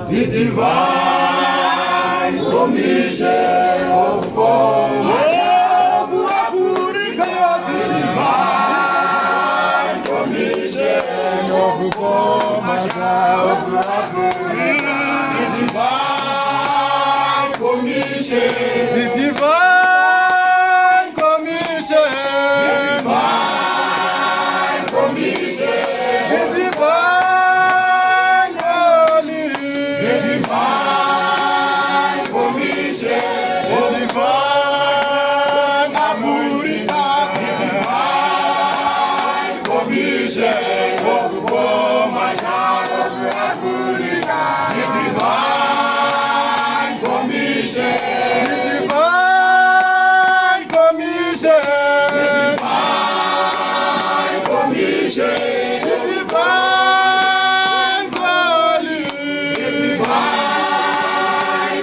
The divine commission of God. The divine commission, the divine commission, the divine commission, the divine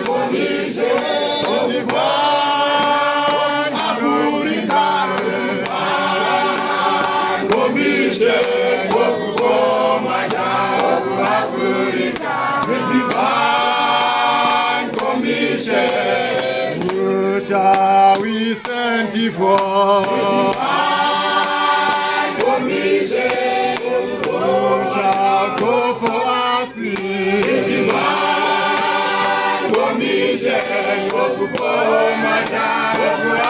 commission, the divine Africa, the divine commission of my child of Africa, the divine commission. Shall we send you for the divine commission? Who shall go for us? The divine commission of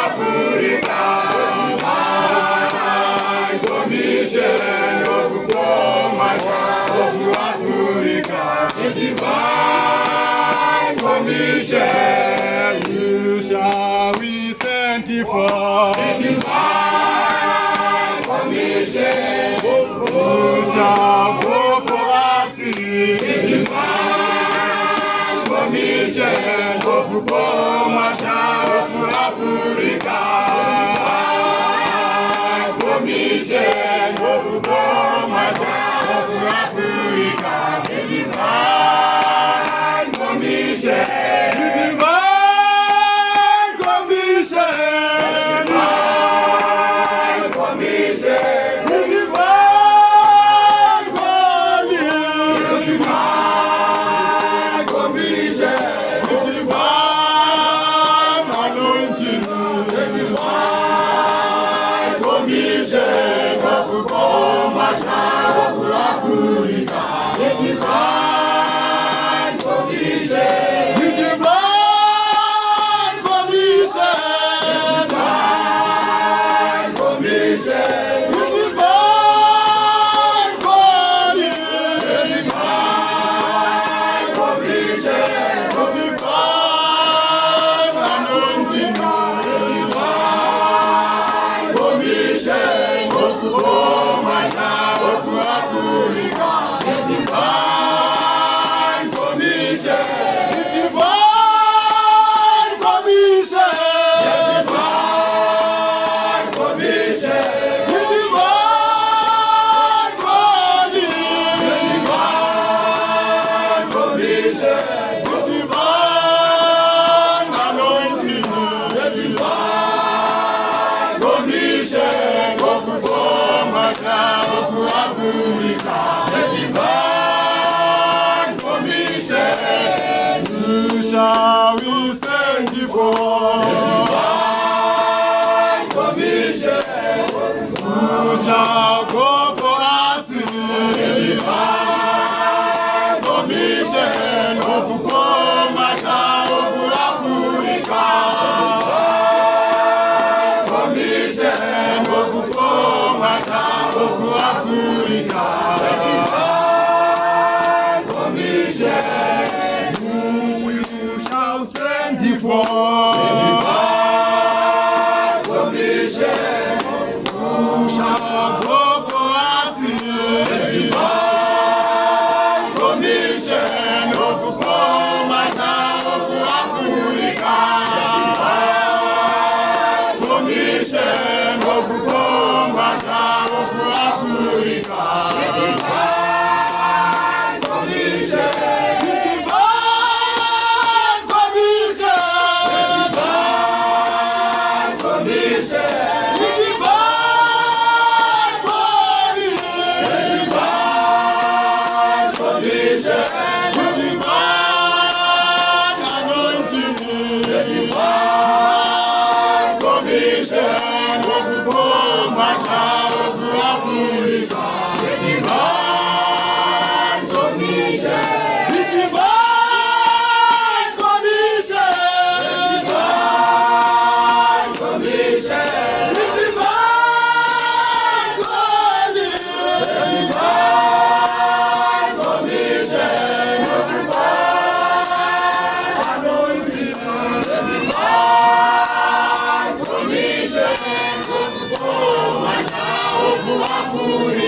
Africa. The divine commission of Africa. The divine commission. Shall we send you for the divine commission? Who shall go for us? The divine commission of Africa. The divine commission of Africa. The divine commission. Shall we send you for the divine commission? Who shall go for us? The divine commission of Africa. Commission of Africa. The divine commission. For the divine commission, who shall go for us? The divine commission of Africa. The divine commission of Africa. The divine commission. food